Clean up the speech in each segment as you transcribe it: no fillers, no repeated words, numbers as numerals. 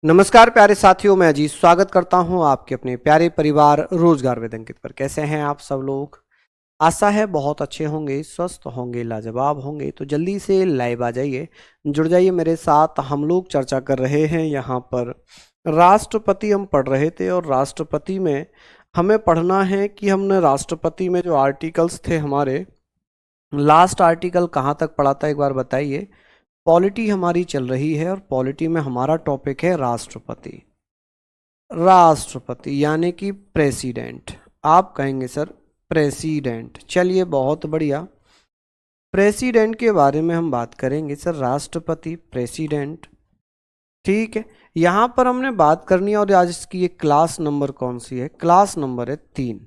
नमस्कार प्यारे साथियों, मैं अजीत स्वागत करता हूं आपके अपने प्यारे परिवार रोजगार विद अंकित पर। कैसे हैं आप सब लोग? आशा है बहुत अच्छे होंगे, स्वस्थ होंगे, लाजवाब होंगे। तो जल्दी से लाइव आ जाइए, जुड़ जाइए मेरे साथ। हम लोग चर्चा कर रहे हैं यहाँ पर राष्ट्रपति हम पढ़ रहे थे, और राष्ट्रपति में हमें पढ़ना है कि हमने राष्ट्रपति में जो आर्टिकल्स थे हमारे, लास्ट आर्टिकल कहाँ तक पढ़ा था एक बार बताइए। पॉलिटी हमारी चल रही है और पॉलिटी में हमारा टॉपिक है राष्ट्रपति। राष्ट्रपति यानी कि प्रेसिडेंट। आप कहेंगे सर प्रेसिडेंट, चलिए बहुत बढ़िया। प्रेसिडेंट के बारे में हम बात करेंगे सर, राष्ट्रपति प्रेसिडेंट। ठीक है, यहाँ पर हमने बात करनी है, और आज इसकी ये क्लास नंबर कौन सी है? क्लास नंबर है 3।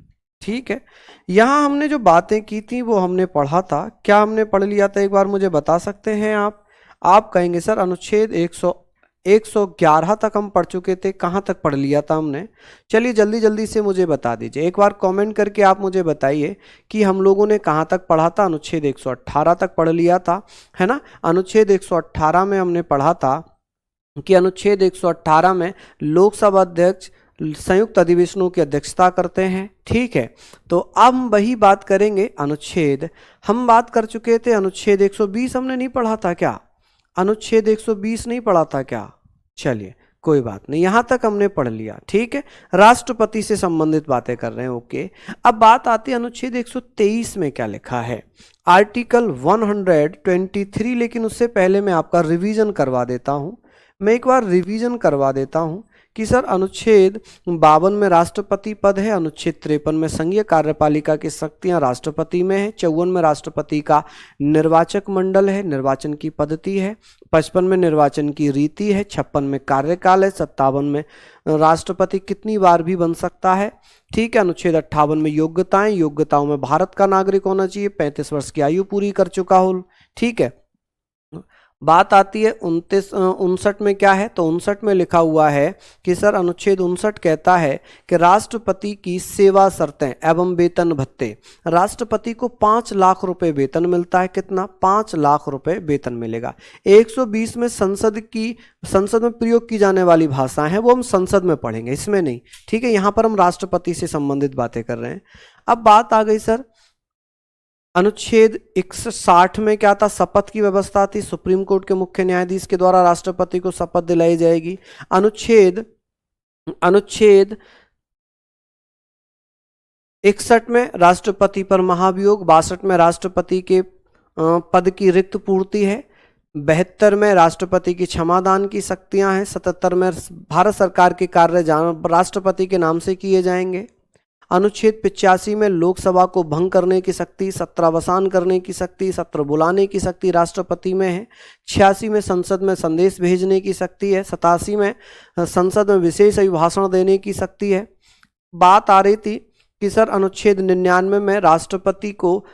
ठीक है, यहाँ हमने जो बातें की थी वो हमने पढ़ा था। क्या हमने पढ़ लिया था एक बार मुझे बता सकते हैं आप? आप कहेंगे सर अनुच्छेद 111 तक हम पढ़ चुके थे। कहाँ तक पढ़ लिया था हमने? चलिए जल्दी जल्दी से मुझे बता दीजिए, एक बार कमेंट करके आप मुझे बताइए कि हम लोगों ने कहाँ तक पढ़ा था। अनुच्छेद 118 तक पढ़ लिया था, है ना? अनुच्छेद 118 में हमने पढ़ा था कि अनुच्छेद 118 में लोकसभा अध्यक्ष संयुक्त अधिवेशनों की अध्यक्षता करते हैं। ठीक है, तो अब हम वही बात करेंगे। अनुच्छेद हम बात कर चुके थे, अनुच्छेद 120 हमने नहीं पढ़ा था क्या? अनुच्छेद 120 नहीं पढ़ा था क्या? चलिए कोई बात नहीं, यहां तक हमने पढ़ लिया। ठीक है, राष्ट्रपति से संबंधित बातें कर रहे हैं। ओके, अब बात आती है अनुच्छेद 123 में क्या लिखा है, आर्टिकल 123। लेकिन उससे पहले मैं आपका रिवीजन करवा देता हूं। मैं एक बार रिवीजन करवा देता हूं कि सर अनुच्छेद 52 में राष्ट्रपति पद है, अनुच्छेद 53 में संघीय कार्यपालिका की शक्तियां राष्ट्रपति में है, 54 में राष्ट्रपति का निर्वाचक मंडल है, निर्वाचन की पद्धति है, 55 में निर्वाचन की रीति है, 56 में कार्यकाल है, 57 में राष्ट्रपति कितनी बार भी बन सकता है। ठीक है, अनुच्छेद 58 में योग्यताएं, योग्यताओं में भारत का नागरिक होना चाहिए, 35 वर्ष की आयु पूरी कर चुका हो। ठीक है, बात आती है 59 में क्या है, तो 59 में लिखा हुआ है कि सर अनुच्छेद 59 कहता है कि राष्ट्रपति की सेवा शर्तें एवं वेतन भत्ते। राष्ट्रपति को 5 लाख रुपए वेतन मिलता है। कितना? 5 लाख रुपए वेतन मिलेगा। 120 में संसद में प्रयोग की जाने वाली भाषाएं हैं, वो हम संसद में पढ़ेंगे, इसमें नहीं। ठीक है, यहां पर हम राष्ट्रपति से संबंधित बातें कर रहे हैं। अब बात आ गई सर अनुच्छेद 160 में क्या था? शपथ की व्यवस्था थी, सुप्रीम कोर्ट के मुख्य न्यायाधीश के द्वारा राष्ट्रपति को शपथ दिलाई जाएगी। अनुच्छेद 61 में राष्ट्रपति पर महाभियोग, 62 में राष्ट्रपति के पद की रिक्त पूर्ति है, 72 में राष्ट्रपति की क्षमादान की शक्तियां हैं, 77 में भारत सरकार के कार्य राष्ट्रपति के नाम से किए जाएंगे। अनुच्छेद 85 में लोकसभा को भंग करने की शक्ति, सत्रावसान करने की शक्ति, सत्र बुलाने की शक्ति राष्ट्रपति में है। 86 में संसद में संदेश भेजने की शक्ति है। 87 में संसद में विशेष अभिभाषण देने की शक्ति है। बात आ रही थी कि सर अनुच्छेद 99 में राष्ट्रपति को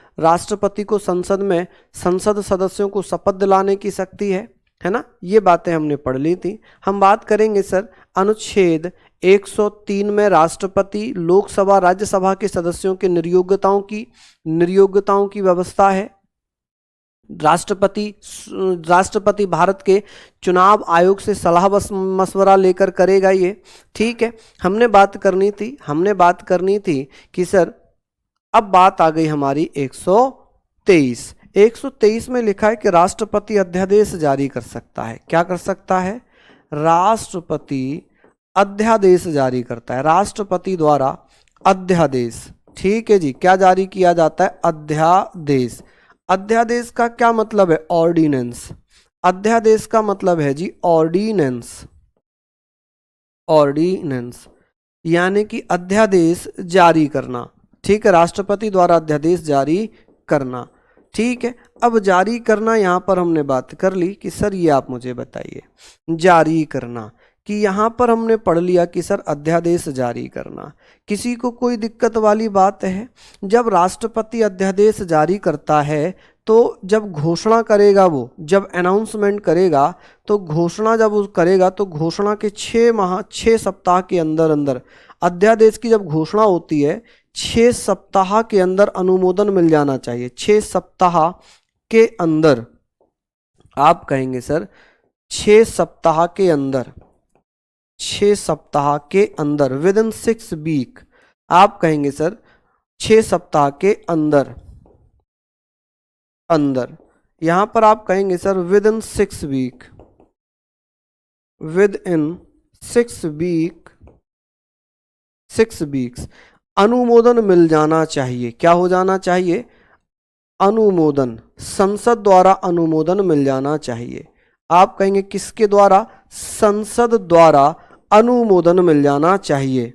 संसद सदस्यों को शपथ दिलाने की शक्ति है ना? ये बातें हमने पढ़ ली थी। हम बात करेंगे सर अनुच्छेद 103 में राष्ट्रपति लोकसभा राज्यसभा के सदस्यों के निर्योग्यताओं की व्यवस्था है। राष्ट्रपति भारत के चुनाव आयोग से सलाह मशवरा लेकर करेगा ये। ठीक है, हमने बात करनी थी कि सर अब बात आ गई हमारी 123 में लिखा है कि राष्ट्रपति अध्यादेश जारी कर सकता है। क्या कर सकता है? राष्ट्रपति अध्यादेश जारी करता है, राष्ट्रपति द्वारा अध्यादेश। ठीक है जी, क्या जारी किया जाता है? अध्यादेश। अध्यादेश का क्या मतलब है? ऑर्डिनेंस। अध्यादेश का मतलब है जी ऑर्डिनेंस। ऑर्डिनेंस यानी कि अध्यादेश जारी करना। ठीक है, राष्ट्रपति द्वारा अध्यादेश जारी करना। ठीक है, अब जारी करना यहां पर हमने बात कर ली कि सर ये आप मुझे बताइए, जारी करना कि यहां पर हमने पढ़ लिया कि सर अध्यादेश जारी करना। किसी को कोई दिक्कत वाली बात है? जब राष्ट्रपति अध्यादेश जारी करता है तो जब घोषणा करेगा, वो जब अनाउंसमेंट करेगा, तो घोषणा जब वो करेगा तो घोषणा के 6 सप्ताह के अंदर अध्यादेश की जब घोषणा होती है, 6 सप्ताह के अंदर अनुमोदन मिल जाना चाहिए। 6 सप्ताह के अंदर, आप कहेंगे सर 6 सप्ताह के अंदर 6 सप्ताह के अंदर, विद इन 6 वीक। आप कहेंगे सर 6 सप्ताह के अंदर, अंदर। यहां पर आप कहेंगे sir within 6 week, within 6 week, 6 weeks अनुमोदन मिल जाना चाहिए। क्या हो जाना चाहिए? अनुमोदन, संसद द्वारा अनुमोदन मिल जाना चाहिए। आप कहेंगे किसके द्वारा? संसद द्वारा अनुमोदन मिल जाना चाहिए।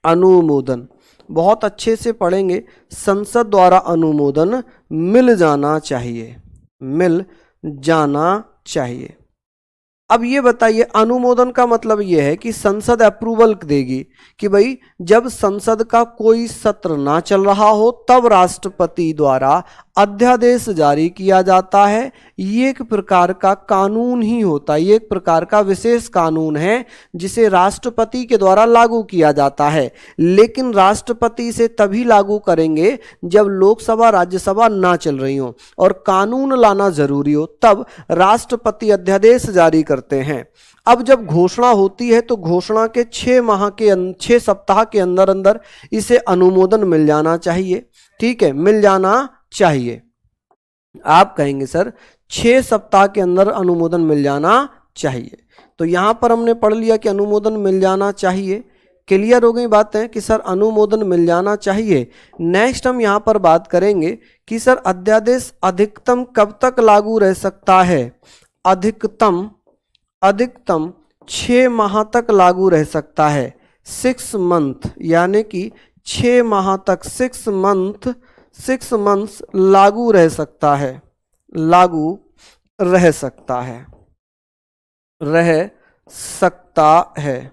अनुमोदन बहुत अच्छे से पढ़ेंगे, संसद द्वारा अनुमोदन मिल जाना चाहिए, मिल जाना चाहिए। अब ये बताइए, अनुमोदन का मतलब ये है कि संसद अप्रूवल देगी कि भाई जब संसद का कोई सत्र ना चल रहा हो तब राष्ट्रपति द्वारा अध्यादेश जारी किया जाता है। ये एक प्रकार का कानून ही होता है, ये एक प्रकार का विशेष कानून है जिसे राष्ट्रपति के द्वारा लागू किया जाता है। लेकिन राष्ट्रपति से तभी लागू करेंगे जब लोकसभा राज्यसभा ना चल रही हो और कानून लाना जरूरी हो, तब राष्ट्रपति अध्यादेश जारी करते हैं। अब जब घोषणा होती है तो घोषणा के 6 सप्ताह के अंदर अंदर इसे अनुमोदन मिल जाना चाहिए। ठीक है, मिल जाना चाहिए। आप कहेंगे सर 6 सप्ताह के अंदर अनुमोदन मिल जाना चाहिए। तो यहां पर हमने पढ़ लिया कि अनुमोदन मिल जाना चाहिए। क्लियर हो गई बातें कि सर अनुमोदन मिल जाना चाहिए। नेक्स्ट हम यहां पर बात करेंगे कि सर अध्यादेश अधिकतम कब तक लागू रह सकता है? अधिकतम 6 माह तक लागू रह सकता है। 6 मंथ, यानी कि 6 माह तक, 6 मंथ्स लागू रह सकता है, लागू रह सकता है, रह सकता है,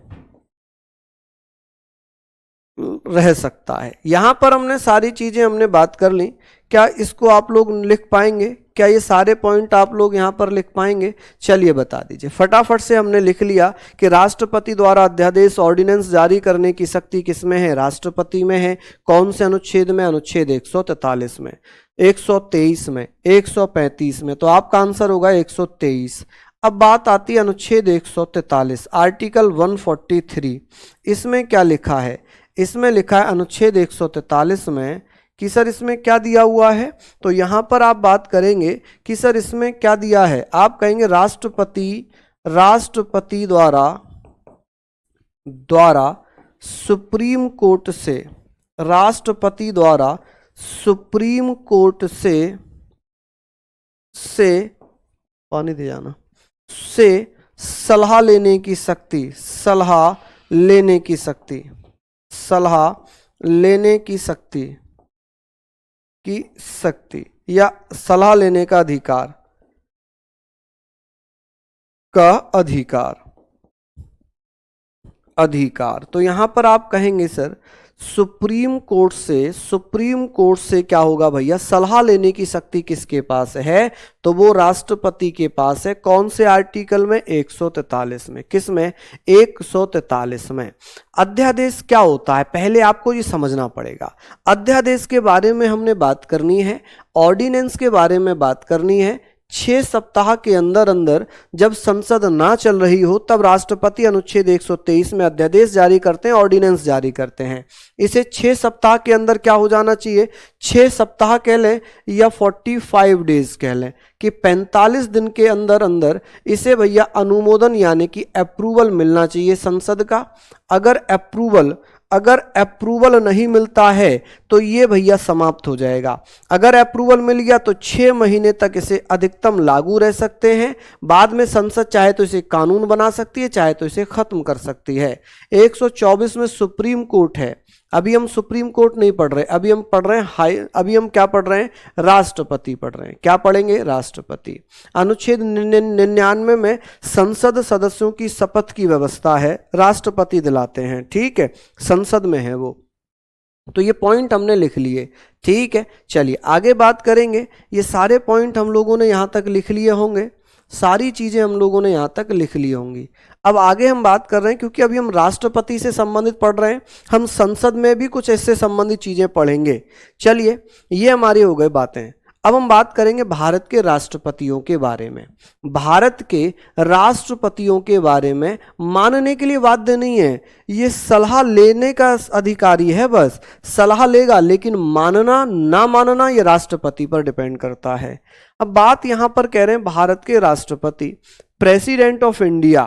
रह सकता है। यहां पर हमने सारी चीजें हमने बात कर ली। क्या इसको आप लोग लिख पाएंगे? क्या ये सारे पॉइंट आप लोग यहां पर लिख पाएंगे? चलिए बता दीजिए फटाफट से। हमने लिख लिया कि राष्ट्रपति द्वारा अध्यादेश ऑर्डिनेंस जारी करने की शक्ति किसमें है? राष्ट्रपति में है। कौन से अनुच्छेद में? अनुच्छेद 143 में, 123 में, 135 में। तो आपका आंसर होगा 123। अब बात आती है अनुच्छेद 143, आर्टिकल 143। इसमें क्या लिखा है? इसमें लिखा है अनुच्छेद 143 में कि सर इसमें क्या दिया हुआ है। तो यहां पर आप बात करेंगे कि सर इसमें क्या दिया है। आप कहेंगे राष्ट्रपति द्वारा सुप्रीम कोर्ट से, राष्ट्रपति द्वारा सुप्रीम कोर्ट से पानी दे जाना, से सलाह लेने की शक्ति, सलाह लेने की शक्ति, सलाह लेने की शक्ति या सलाह लेने का अधिकार, अधिकार। तो यहां पर आप कहेंगे सर सुप्रीम कोर्ट से क्या होगा भैया? सलाह लेने की शक्ति किसके पास है? तो वो राष्ट्रपति के पास है। कौन से आर्टिकल में? 143 में। किस में? 143 में। अध्यादेश क्या होता है पहले आपको ये समझना पड़ेगा। अध्यादेश के बारे में हमने बात करनी है, ऑर्डिनेंस के बारे में बात करनी है। 6 सप्ताह के अंदर अंदर जब संसद ना चल रही हो तब राष्ट्रपति अनुच्छेद 123 में अध्यादेश जारी करते हैं, ऑर्डिनेंस जारी करते हैं। इसे 6 सप्ताह के अंदर क्या हो जाना चाहिए? 6 सप्ताह कह लें या 45 डेज कह लें कि 45 दिन के अंदर अंदर इसे भैया अनुमोदन यानी कि अप्रूवल मिलना चाहिए संसद का। अगर अप्रूवल नहीं मिलता है तो ये भैया समाप्त हो जाएगा। अगर अप्रूवल मिल गया तो 6 महीने तक इसे अधिकतम लागू रह सकते हैं। बाद में संसद चाहे तो इसे कानून बना सकती है, चाहे तो इसे खत्म कर सकती है। 124 में सुप्रीम कोर्ट है। अभी हम सुप्रीम कोर्ट नहीं पढ़ रहे, अभी हम पढ़ रहे हैं अभी हम क्या पढ़ रहे हैं? राष्ट्रपति पढ़ रहे हैं। क्या पढ़ेंगे? राष्ट्रपति। अनुच्छेद 99 में संसद सदस्यों की शपथ की व्यवस्था है, राष्ट्रपति दिलाते हैं। ठीक है, संसद में है वो। तो ये पॉइंट हमने लिख लिए। ठीक है, चलिए आगे बात करेंगे। ये सारे पॉइंट हम लोगों ने यहां तक लिख लिए होंगे, सारी चीजें हम लोगों ने यहां तक लिख ली होंगी। अब आगे हम बात कर रहे हैं, क्योंकि अभी हम राष्ट्रपति से संबंधित पढ़ रहे हैं, हम संसद में भी कुछ ऐसे संबंधित चीजें पढ़ेंगे। चलिए, ये हमारी हो गई बातें। अब हम बात करेंगे भारत के राष्ट्रपतियों के बारे में। भारत के राष्ट्रपतियों के बारे में मानने के लिए बाध्य नहीं है, ये सलाह लेने का अधिकारी है, बस सलाह लेगा, लेकिन मानना ना मानना ये राष्ट्रपति पर डिपेंड करता है। अब बात यहां पर कह रहे हैं भारत के राष्ट्रपति, president of India,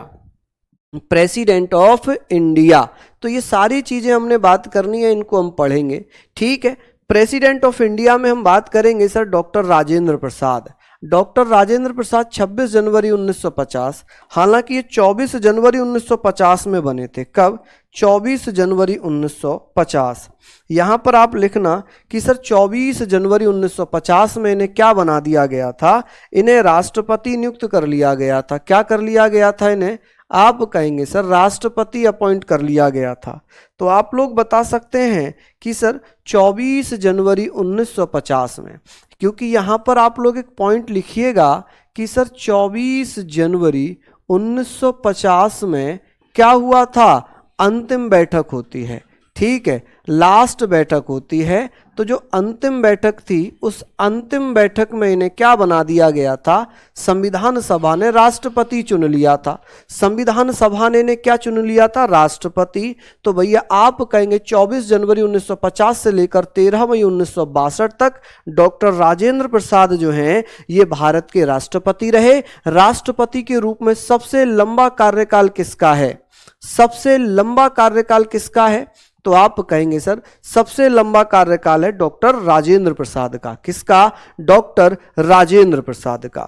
president of India, तो ये सारी चीजें हमने बात करनी है, इनको हम पढ़ेंगे, ठीक है। प्रेसिडेंट ऑफ इंडिया में हम बात करेंगे sir doctor Rajendra Prasad. Doctor Rajendra Prasad 26 जनवरी 1950, हालांकि ये 24 जनवरी 1950 में बने थे। कब? 24 जनवरी 1950। यहाँ पर आप लिखना कि सर 24 जनवरी 1950 में इन्हें क्या बना दिया गया था? इन्हें राष्ट्रपति नियुक्त कर लिया गया था। क्या कर लिया गया था इन्हें? आप कहेंगे सर राष्ट्रपति अपॉइंट कर लिया गया था। तो आप लोग बता सकते हैं कि सर 24 जनवरी 1950 में, क्योंकि यहाँ पर आप लोग एक पॉइंट लिखिएगा कि सर 24 जनवरी 1950 में क्या हुआ था? अंतिम बैठक होती है, ठीक है, लास्ट बैठक होती है। तो जो अंतिम बैठक थी, उस अंतिम बैठक में इन्हें क्या बना दिया गया था? संविधान सभा ने राष्ट्रपति चुन लिया था। संविधान सभा ने क्या चुन लिया था? राष्ट्रपति। तो भैया आप कहेंगे 24 जनवरी 1950 से लेकर 13 मई 1962 तक डॉक्टर राजेंद्र प्रसाद जो हैं ये भारत के राष्ट्रपति रहे। राष्ट्रपति के रूप में सबसे लंबा कार्यकाल किसका है? सबसे लंबा कार्यकाल किसका है? तो आप कहेंगे सर सबसे लंबा कार्यकाल है डॉक्टर राजेंद्र प्रसाद का। किसका? डॉक्टर राजेंद्र प्रसाद का,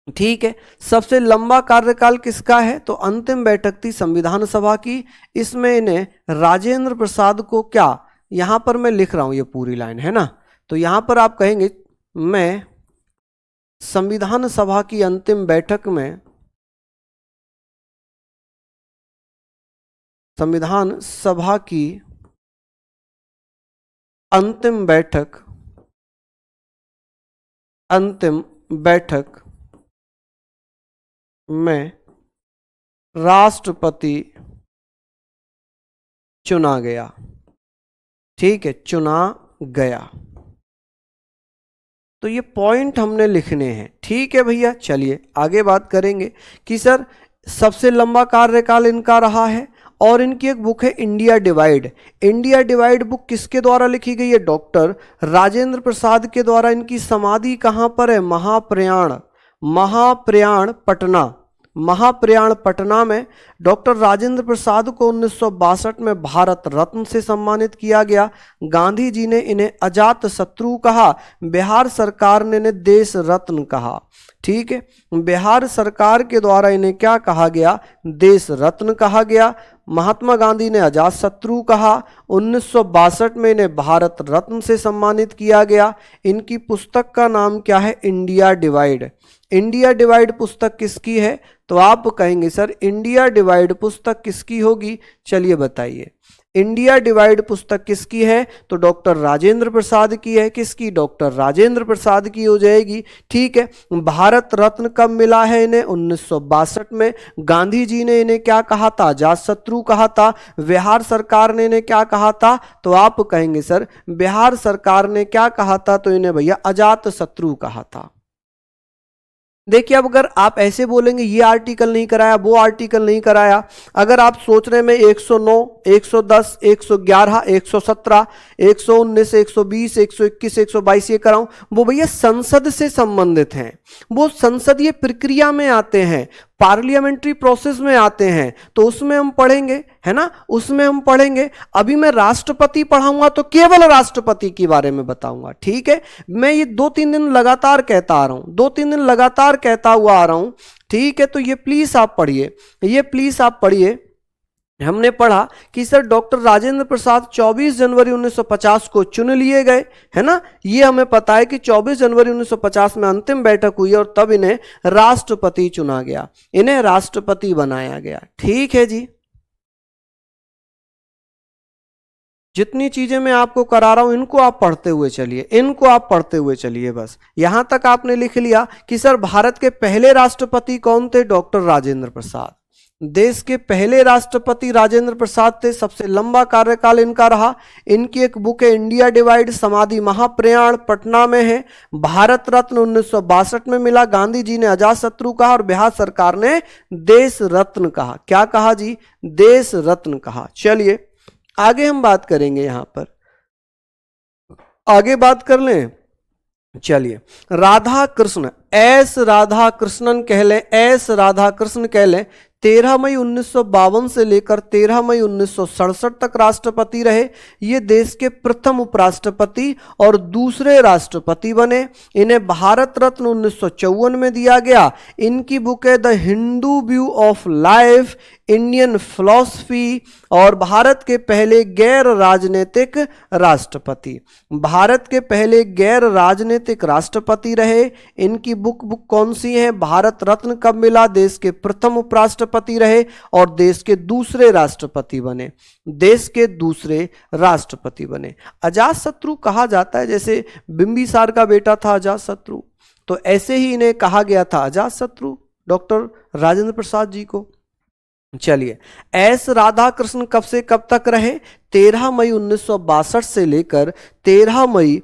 ठीक है। सबसे लंबा कार्यकाल किसका है? तो अंतिम बैठक थी संविधान सभा की, इसमें इन्हें राजेंद्र प्रसाद को क्या, यहां पर मैं लिख रहा हूं ये पूरी लाइन है ना, तो यहां पर आप कहेंगे मैं संविधान सभा की अंतिम बैठक में, संविधान सभा की अंतिम बैठक में राष्ट्रपति चुना गया, ठीक है, चुना गया। तो ये पॉइंट हमने लिखने हैं, ठीक है भैया। चलिए आगे बात करेंगे कि सर सबसे लंबा कार्यकाल इनका रहा है और इनकी एक बुक है India divide. India divide book किसके द्वारा लिखी गई है? डॉक्टर राजेंद्र प्रसाद के द्वारा। इनकी समाधि कहां पर है? महाप्रयाण, महाप्रयाण पटना, महाप्रयाण पटना में डॉक्टर राजेंद्र प्रसाद को 1962 में भारत रत्न से सम्मानित किया गया। गांधी जी ने इन्हें अजात शत्रु कहा, बिहार सरकार ने इन्हें देश रत्न कहा, ठीक है। बिहार सरकार के द्वारा इन्हें क्या कहा गया? देश रत्न कहा गया। महात्मा गांधी ने अजात शत्रु कहा। 1962 में इन्हें भारत रत्न से सम्मानित किया गया। इनकी पुस्तक का नाम क्या है? India divide. इंडिया डिवाइड पुस्तक किसकी है? तो आप कहेंगे सर इंडिया डिवाइड पुस्तक किसकी होगी? चलिए बताइए, इंडिया डिवाइड पुस्तक किसकी है? तो डॉक्टर राजेंद्र प्रसाद की है। किसकी? डॉक्टर राजेंद्र प्रसाद की हो जाएगी, ठीक है। भारत रत्न कब मिला है इन्हें? 1962 में। गांधी जी ने इन्हें क्या कहा था? अजात शत्रु कहा था। बिहार सरकार ने इन्हें क्या कहा था? तो आप कहेंगे सर बिहार सरकार ने क्या कहा था? तो इन्हें भैया अजात शत्रु कहा था। देखिए अब अगर आप ऐसे बोलेंगे ये आर्टिकल नहीं कराया, वो आर्टिकल नहीं कराया, अगर आप सोच रहे मैं 109, 110, 111, 117, 119, 120, 121, 122 ये कराऊं, वो भैया संसद से संबंधित हैं, वो संसदीय प्रक्रिया में आते हैं, पार्लियामेंट्री प्रोसेस में आते हैं, तो उसमें हम पढ़ेंगे, है ना, उसमें हम पढ़ेंगे। अभी मैं राष्ट्रपति पढ़ाऊंगा तो केवल राष्ट्रपति के बारे में बताऊंगा, ठीक है। मैं ये 2-3 दिन लगातार कहता आ रहा हूं, 2-3 दिन लगातार कहता हुआ आ रहा हूं, ठीक है। तो ये प्लीज आप पढ़िए, ये प्लीज आप पढ़िए। हमने पढ़ा कि सर डॉक्टर राजेंद्र प्रसाद 24 जनवरी 1950 को चुन लिए गए, है ना, ये हमें पता है कि 24 जनवरी 1950 में अंतिम बैठक हुई और तब इन्हें राष्ट्रपति चुना गया, इन्हें राष्ट्रपति बनाया गया, ठीक है जी। जितनी चीजें मैं आपको करा रहा हूं इनको आप पढ़ते हुए चलिए, इनको आप पढ़ते हुए चलिए। बस यहां तक आपने लिख लिया कि सर भारत के पहले राष्ट्रपति कौन थे? डॉक्टर राजेंद्र प्रसाद। देश के पहले राष्ट्रपति राजेंद्र प्रसाद थे, सबसे लंबा कार्यकाल इनका रहा। इनकी एक बुक है इंडिया डिवाइड, समाधि महाप्रयाण पटना में है। भारत रत्न 1962 में मिला। गांधी जी ने अजातशत्रु कहा और बिहार सरकार ने देश रत्न कहा। क्या कहा जी? देश रत्न कहा। चलिए आगे हम बात करेंगे, यहां पर आगे बात कर लें। चलिए राधा कृष्ण, एस राधा कृष्णन कह लें, एस राधा कृष्ण कह लें। 13 मई 1952 से लेकर 13 मई 1967 तक राष्ट्रपति रहे। ये देश के प्रथम उपराष्ट्रपति और दूसरे राष्ट्रपति बने। इन्हें भारत रत्न 1954 में दिया गया। इनकी बुक है the Hindu view of life, Indian philosophy, और भारत के पहले गैर राजनीतिक राष्ट्रपति, भारत के पहले गैर राजनीतिक राष्ट्रपति रहे। इनकी बुक कौन सी है? भारत रत्न कब मिला? देश के प्रथम उपराष्ट्रपति रहे और देश के दूसरे राष्ट्रपति बने, देश के दूसरे राष्ट्रपति बने। अजातशत्रु कहा जाता है, जैसे बिंबिसार का बेटा था अजातशत्रु, तो ऐसे ही इन्हें कहा गया था अजातशत्रु, डॉक्टर राजेंद्र प्रसाद जी को। चलिए एस राधा कृष्ण कब से कब तक रहे? 13 मई 1962 से लेकर 13 मई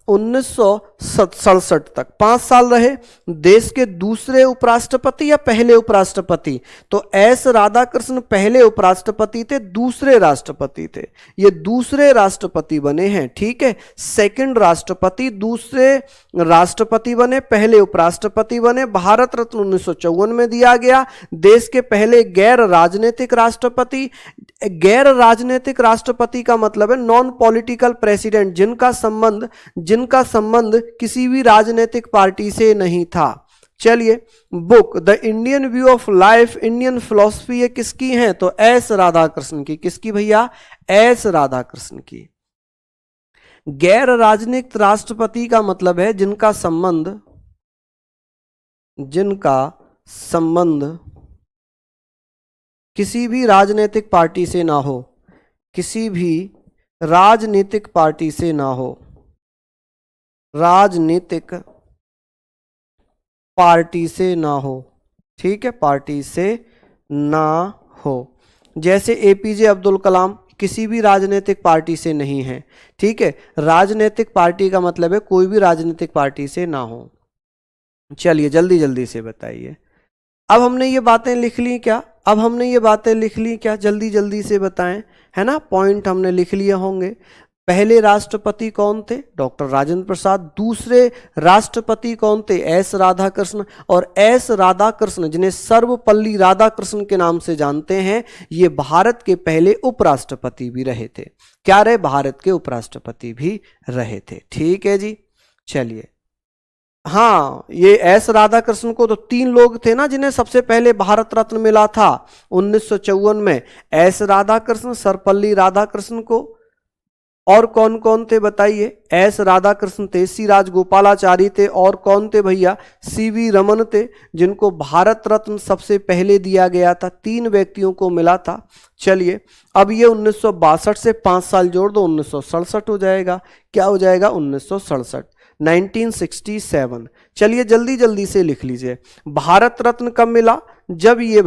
1967 तक 5 साल रहे। देश के दूसरे उपराष्ट्रपति या पहले उपराष्ट्रपति? तो एस राधाकृष्ण पहले उपराष्ट्रपति थे, दूसरे राष्ट्रपति थे। ये दूसरे राष्ट्रपति बने हैं, ठीक है। सेकंड राष्ट्रपति, दूसरे राष्ट्रपति बने, पहले उपराष्ट्रपति बने। भारत रत्न 1954 में दिया गया। देश के पहले गैर राजनीतिक राष्ट्रपति। गैर राजनीतिक राष्ट्रपति का मतलब है नॉन पॉलिटिकल प्रेसिडेंट, जिनका संबंध किसी भी राजनीतिक पार्टी से नहीं था। चलिए book the Indian view of life, Indian philosophy, ये किसकी है? तो एस राधाकृष्ण की। किसकी भैया? एस राधाकृष्ण की। गैर राजनीतिक राष्ट्रपति का मतलब है जिनका संबंध किसी भी राजनीतिक पार्टी से ना हो, किसी भी राजनीतिक पार्टी से ना हो, राजनीतिक पार्टी से ना हो, ठीक है, पार्टी से ना हो। जैसे एपीजे अब्दुल कलाम किसी भी राजनीतिक पार्टी से नहीं है, ठीक है। राजनीतिक पार्टी का मतलब है कोई भी राजनीतिक पार्टी से ना हो। चलिए जल्दी जल्दी से बताइए। अब हमने ये बातें लिख ली क्या? जल्दी जल्दी से बताएं, है ना। पॉइंट हमने लिख लिए होंगे। पहले राष्ट्रपति कौन थे? डॉक्टर राजेंद्र प्रसाद। दूसरे राष्ट्रपति कौन थे? एस राधाकृष्ण। और एस राधाकृष्ण, जिन्हें सर्वपल्ली राधाकृष्ण के नाम से जानते हैं, ये भारत के पहले उपराष्ट्रपति भी रहे थे। क्या रहे? भारत के उपराष्ट्रपति भी रहे थे, ठीक है जी। चलिए हाँ, ये एस राधाकृष्ण को तो 3 लोग थे ना जिन्हें सबसे पहले भारत रत्न मिला था 1954 में। एस राधाकृष्ण, सर्वपल्ली राधाकृष्ण को, और कौन कौन थे बताइए? एस राधाकृष्ण थे, सी राजगोपालाचारी थे, और कौन थे भैया? सीवी रमन थे, जिनको भारत रत्न सबसे पहले दिया गया था। 3 व्यक्तियों को मिला था। चलिए अब ये 1962 से 5 साल जोड़ दो, 1967 हो जाएगा। क्या हो जाएगा? 1967, 1967। चलिए जल्दी जल्दी से लिख लीजिए। भारत रत्न कब मिला? जब ये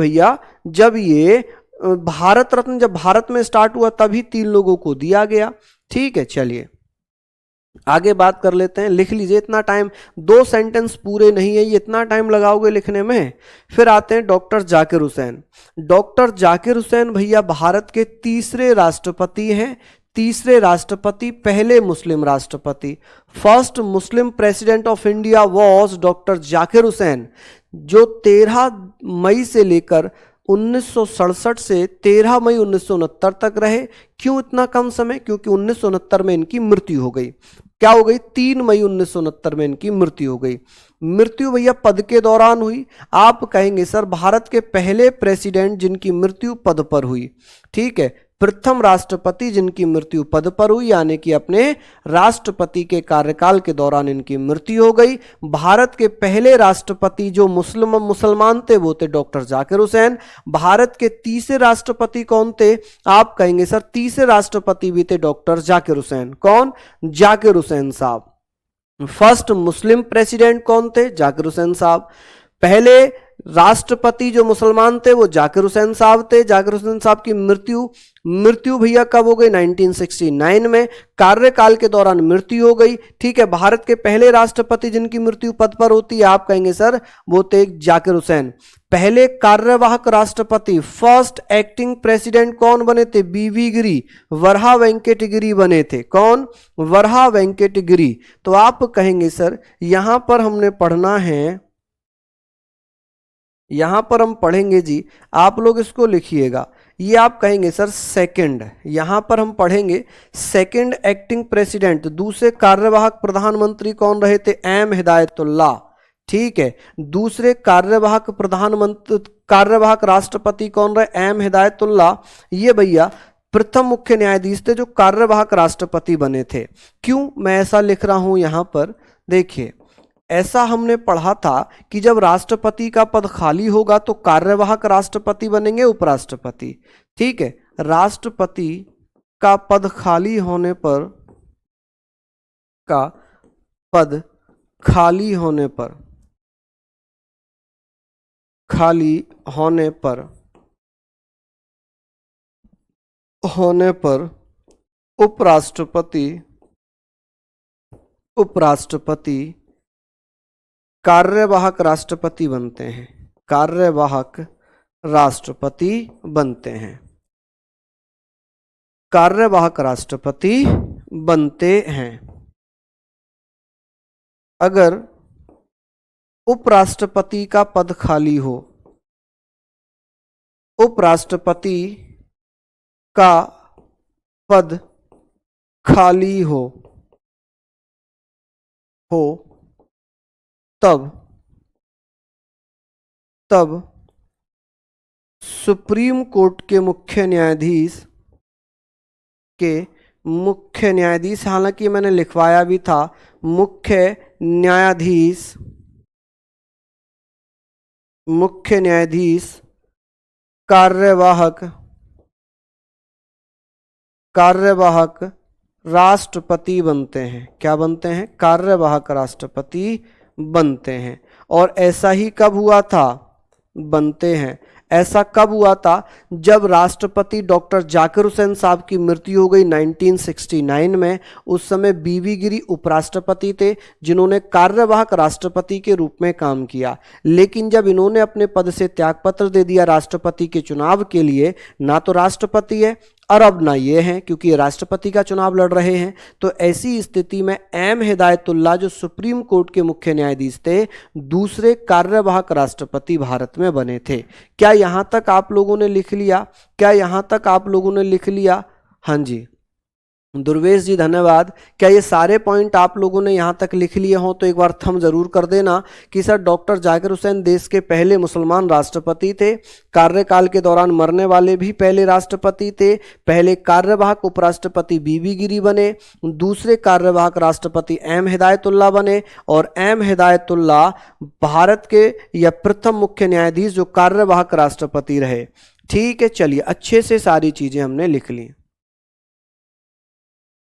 भारत रत्न जब भारत में स्टार्ट हुआ तभी 3 लोगों को दिया गया, ठीक है। चलिए आगे बात कर लेते हैं। लिख लीजिए, इतना टाइम, 2 सेंटेंस पूरे नहीं है, ये इतना टाइम लगाओगे लिखने में। फिर आते हैं डॉक्टर जाकिर हुसैन। डॉक्टर जाकिर हुसैन भैया भारत के तीसरे राष्ट्रपति हैं। तीसरे राष्ट्रपति, पहले मुस्लिम राष्ट्रपति। First Muslim president of India was doctor Zakir Hussain, जो 13 मई से लेकर 1967 से 13 मई 1969 तक रहे। क्यों इतना कम समय? क्योंकि 1969 में इनकी मृत्यु हो गई। क्या हो गई? 3 मई 1969 में इनकी मृत्यु हो गई। मृत्यु भैया पद के दौरान हुई। आप कहेंगे सर भारत के पहले प्रेसिडेंट जिनकी मृत्यु पद पर हुई, ठीक है, प्रथम राष्ट्रपति जिनकी मृत्यु पद पर हुई, यानी कि अपने राष्ट्रपति के कार्यकाल के दौरान इनकी मृत्यु हो गई। भारत के पहले राष्ट्रपति जो मुसलमान थे वो थे डॉक्टर जाकिर हुसैन। भारत के तीसरे राष्ट्रपति कौन थे? आप कहेंगे सर तीसरे राष्ट्रपति भी थे डॉक्टर जाकिर हुसैन। कौन? जाकिर हुसैन साहब। फर्स्ट मुस्लिम प्रेसिडेंट कौन थे? जाकिर हुसैन साहब। पहले राष्ट्रपति जो मुसलमान थे वो जाकिर हुसैन साहब थे। जाकिर हुसैन साहब की मृत्यु भैया कब हो गई? 1969 में, कार्यकाल के दौरान मृत्यु हो गई। ठीक है, भारत के पहले राष्ट्रपति जिनकी मृत्यु पद पर होती है, आप कहेंगे सर वो थे जाकिर हुसैन। पहले कार्यवाहक राष्ट्रपति, फर्स्ट एक्टिंग प्रेसिडेंट कौन बने थे? बीवी गिरी, वरहा वेंकट गिरी बने थे। कौन? वरहा वेंकट गिरी। तो आप कहेंगे सर यहां पर हमने पढ़ना है, यहां पर हम पढ़ेंगे जी, आप लोग इसको लिखिएगा, ये आप कहेंगे सर सेकंड, यहां पर हम पढ़ेंगे सेकंड एक्टिंग प्रेसिडेंट, दूसरे कार्यवाहक प्रधानमंत्री कौन रहे थे? एम हिदायतुल्लाह। ठीक है, दूसरे कार्यवाहक राष्ट्रपति कौन रहे? एम हिदायतुल्लाह। ये भैया प्रथम मुख्य न्यायाधीश थे जो कार्यवाहक राष्ट्रपति बने थे। क्यों मैं ऐसा लिख रहा हूं यहां पर? देखिए, ऐसा हमने पढ़ा था कि जब राष्ट्रपति का पद खाली होगा तो कार्यवाहक राष्ट्रपति बनेंगे उपराष्ट्रपति। ठीक है, राष्ट्रपति का पद खाली होने पर, का पद खाली होने पर, उपराष्ट्रपति कार्यवाहक राष्ट्रपति बनते हैं, कार्यवाहक राष्ट्रपति बनते हैं, कार्यवाहक राष्ट्रपति बनते हैं। अगर उपराष्ट्रपति का पद खाली हो, उपराष्ट्रपति का पद खाली हो तब सुप्रीम कोर्ट के मुख्य न्यायाधीश, हालांकि मैंने लिखवाया भी था, मुख्य न्यायाधीश कार्यवाहक राष्ट्रपति बनते हैं। क्या बनते हैं? कार्यवाहक राष्ट्रपति बनते हैं। और ऐसा ही कब हुआ था? बनते हैं। ऐसा कब हुआ था? जब राष्ट्रपति डॉक्टर जाकिर हुसैन साहब की मृत्यु हो गई 1969 में। उस समय बीवी गिरी उपराष्ट्रपति थे जिन्होंने कार्यवाहक राष्ट्रपति के रूप में काम किया, लेकिन जब इन्होंने अपने पद से त्यागपत्र दे दिया राष्ट्रपति के चुनाव के लिए, ना तो राष्ट्रपति है और अब ना ये हैं, क्योंकि ये राष्ट्रपति का चुनाव लड़ रहे हैं, तो ऐसी स्थिति में एम हिदायतुल्लाह जो सुप्रीम कोर्ट के मुख्य न्यायाधीश थे, दूसरे कार्यवाहक राष्ट्रपति भारत में बने थे। क्या यहां तक आप लोगों ने लिख लिया? क्या यहां तक आप लोगों ने लिख लिया? हाँ जी, दुर्वेश जी धन्यवाद। क्या ये सारे पॉइंट आप लोगों ने यहाँ तक लिख लिए हों तो एक बार थम जरूर कर देना कि सर डॉक्टर जाकिर हुसैन देश के पहले मुसलमान राष्ट्रपति थे, कार्यकाल के दौरान मरने वाले भी पहले राष्ट्रपति थे, पहले कार्यवाहक उपराष्ट्रपति बीबी गिरी बने, दूसरे कार्यवाहक राष्ट्रपति एम हिदायतुल्लाह बने, और एम हिदायतुल्लाह भारत के या प्रथम मुख्य न्यायाधीश जो कार्यवाहक राष्ट्रपति रहे। ठीक है, चलिए अच्छे से सारी चीजें हमने लिख ली,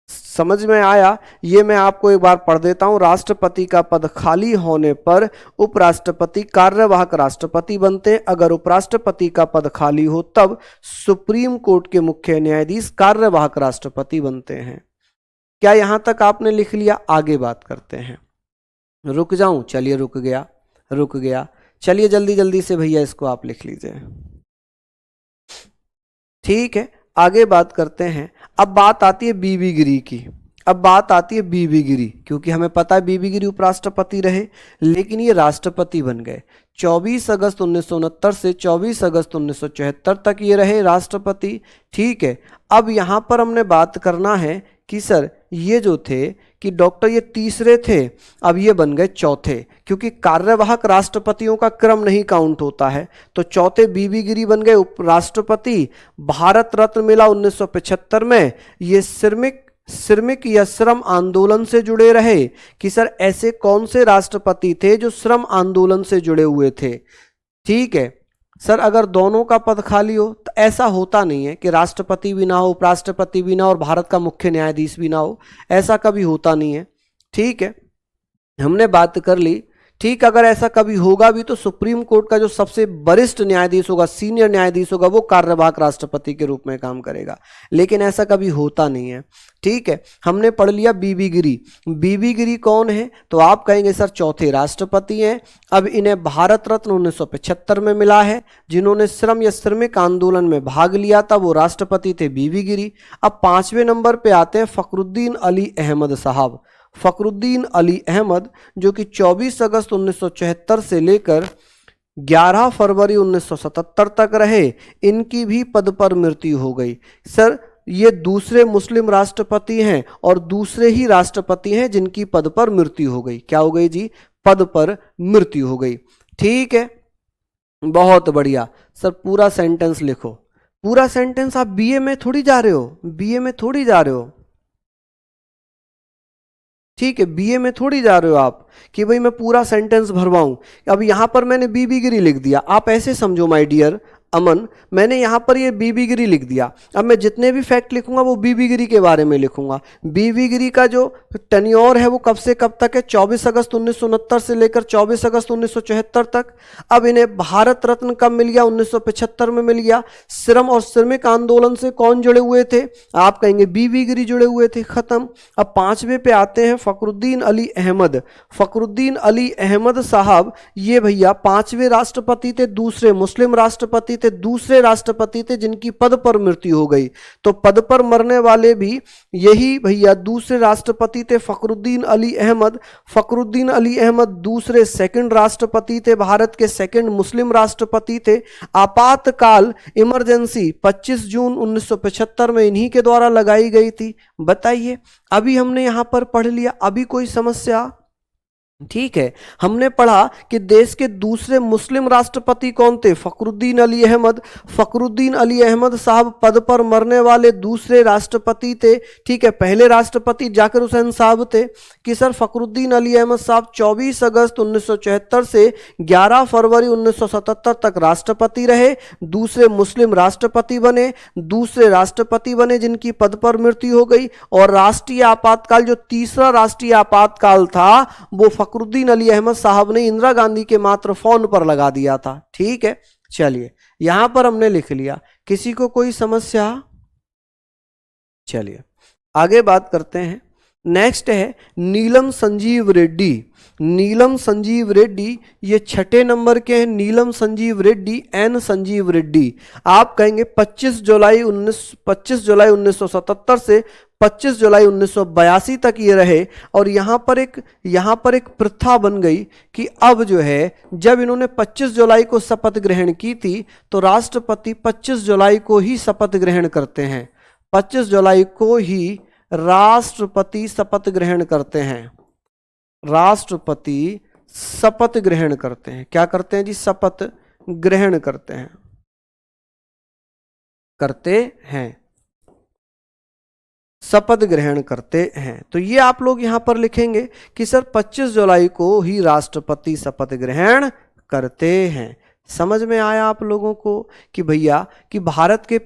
समझ में आया? ये मैं आपको एक बार पढ़ देता हूं। राष्ट्रपति का पद खाली होने पर उपराष्ट्रपति कार्यवाहक राष्ट्रपति बनते हैं। अगर उपराष्ट्रपति का पद खाली हो तब सुप्रीम कोर्ट के मुख्य न्यायाधीश कार्यवाहक राष्ट्रपति बनते हैं। क्या यहां तक आपने लिख लिया? आगे बात करते हैं। रुक जाऊं? चलिए रुक गया। चलिए जल्दी जल्दी से भैया इसको आप लिख लीजिए। ठीक है, आगे बात करते हैं। अब बात आती है बीबी गिरी की। क्योंकि हमें पता है बीबी गिरी उपराष्ट्रपति रहे, लेकिन ये राष्ट्रपति बन गए। 24 अगस्त 1969 से 24 अगस्त 1974 तक ये रहे राष्ट्रपति। ठीक है, अब यहां पर हमने बात करना है कि सर ये जो थे कि डॉक्टर ये तीसरे थे, अब ये बन गए चौथे, क्योंकि कार्यवाहक राष्ट्रपतियों का क्रम नहीं काउंट होता है, तो चौथे बीबी गिरी बन गए उपराष्ट्रपति। भारत रत्न मिला 1975 में। ये श्रमिक या श्रम आंदोलन से जुड़े रहे कि सर ऐसे कौन से राष्ट्रपति थे जो श्रम आंदोलन से जुड़े हुए थे। ठीक है सर, अगर दोनों का पद खाली हो तो ऐसा होता नहीं है कि राष्ट्रपति भी ना हो, उपराष्ट्रपति भी ना हो और भारत का मुख्य न्यायाधीश भी ना हो, ऐसा कभी होता नहीं है। ठीक है, हमने बात कर ली। ठीक, अगर ऐसा कभी होगा भी तो सुप्रीम कोर्ट का जो सबसे वरिष्ठ न्यायाधीश होगा, सीनियर न्यायाधीश होगा, वो कार्यवाहक राष्ट्रपति के रूप में काम करेगा, लेकिन ऐसा कभी होता नहीं है। ठीक है, हमने पढ़ लिया बीबी गिरी। बीबी गिरी कौन है? तो आप कहेंगे सर चौथे राष्ट्रपति हैं। अब इन्हें भारत रत्न 1975 में मिला है। जिन्होंने श्रम या श्रमिक आंदोलन में भाग लिया था वो राष्ट्रपति थे बीबी गिरी। अब 5वें नंबर पे आते हैं फखरुद्दीन अली अहमद साहब। फखरुद्दीन अली अहमद जो कि 24 अगस्त 1974 से लेकर 11 फरवरी 1977 तक रहे, इनकी भी पद पर मृत्यु हो गई। सर ये दूसरे मुस्लिम राष्ट्रपति हैं और दूसरे ही राष्ट्रपति हैं जिनकी पद पर मृत्यु हो गई। क्या हो गई जी? पद पर मृत्यु हो गई। ठीक है, बहुत बढ़िया। सर पूरा सेंटेंस लिखो। पूरा सेंटेंस आप बीए में थोड़ी जा रहे हो, बीए में थोड़ी जा रहे हो। ठीक है, बीए में थोड़ी जा रहे हो आप कि भाई मैं पूरा सेंटेंस भरवाऊं। अब यहां पर मैंने बीबी गिरी लिख दिया, आप ऐसे समझो माय डियर अमन, मैंने यहां पर ये बीबी गिरी लिख दिया। अब मैं जितने भी फैक्ट लिखूंगा वो बीबी गिरी के बारे में लिखूंगा। बीबी गिरी का जो टेन्योर है वो कब से कब तक है? 24 अगस्त 1969 से लेकर 24 अगस्त 1974 तक। अब इन्हें भारत रत्न कब मिल गया? 1975 में मिल गया। श्रम और श्रमिक आंदोलन से कौन जुड़े हुए थे? आप कहेंगे बीबी गिरी जुड़े हुए थे। खत्म। अब 5वें पे आते हैं फखरुद्दीन अली अहमद। फखरुद्दीन अली अहमद साहब ये भैया 5वें राष्ट्रपति थे, दूसरे मुस्लिम राष्ट्रपति थे, दूसरे राष्ट्रपति थे जिनकी पद पर मृत्यु हो गई। तो पद पर मरने वाले भी यही भैया दूसरे राष्ट्रपति थे फखरुद्दीन अली अहमद। फखरुद्दीन अली अहमद दूसरे सेकंड राष्ट्रपति थे, भारत के सेकंड मुस्लिम राष्ट्रपति थे। आपातकाल इमरजेंसी 25 जून 1975 में इन्हीं के द्वारा लगाई गई थी। बताइए, अभी हमने यहां पर पढ़ लिया, अभी कोई समस्या? ठीक है, हमने पढ़ा कि देश के दूसरे मुस्लिम राष्ट्रपति कौन थे? फखरुद्दीन अली अहमद। फखरुद्दीन अली अहमद साहब पद पर मरने वाले दूसरे राष्ट्रपति थे। ठीक है, पहले राष्ट्रपति जाकिर हुसैन साहब थे। कि सर फखरुद्दीन अली अहमद साहब 24 अगस्त 1974 से 11 फरवरी 1977 तक राष्ट्रपति रहे, दूसरे मुस्लिम राष्ट्रपति बने, दूसरे राष्ट्रपति बने जिनकी पद पर मृत्यु हो गई। और राष्ट्रीय आपातकाल, जो तीसरा राष्ट्रीय आपातकाल था, वो फखरुद्दीन अली अहमद साहब ने इंदिरा गांधी के मात्र फोन पर लगा दिया था। ठीक है, चलिए यहां पर हमने लिख लिया। किसी को कोई समस्या? चलिए आगे बात करते हैं। नेक्स्ट है नीलम संजीव रेड्डी। नीलम संजीव रेड्डी ये 6ठे नंबर के हैं। नीलम संजीव रेड्डी, एन संजीव रेड्डी। आप कहेंगे 25 जुलाई 1977 से 25 जुलाई 1982 तक ये रहे। और यहाँ पर एक प्रथा बन गई कि अब जो है, जब इन्होंने 25 जुलाई को शपथ ग्रहण की थी तो राष्ट्रपति 25 जुलाई को ही शपथ ग्रहण करते हैं। 25 जुलाई को ही राष्ट्रपति शपथ ग्रहण करते हैं। राष्ट्रपति शपथ ग्रहण करते हैं। क्या करते हैं जी? शपथ ग्रहण करते हैं। शपथ ग्रहण करते हैं। तो ये आप लोग यहां पर लिखेंगे कि सर 25 जुलाई को ही राष्ट्रपति शपथ ग्रहण करते हैं। समझ में आया आप लोगों को कि भैया कि भारत के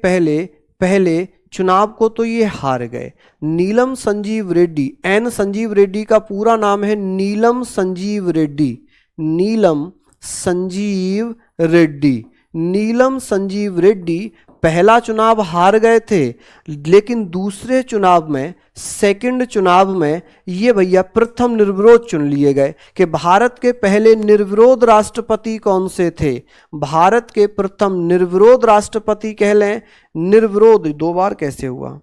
पहले चुनाव को तो ये हार गए। नीलम संजीव रेड्डी, एन संजीव रेड्डी का पूरा नाम है नीलम संजीव रेड्डी। नीलम संजीव रेड्डी। नीलम संजीव रेड्डी पहला चुनाव हार गए थे, लेकिन दूसरे चुनाव में, सेकंड चुनाव में ये भैया प्रथम निर्विरोध चुन लिए गए। कि भारत के पहले निर्विरोध राष्ट्रपति कौन से थे? भारत के प्रथम निर्विरोध राष्ट्रपति कह लें। निर्विरोध 2 बार कैसे हुआ?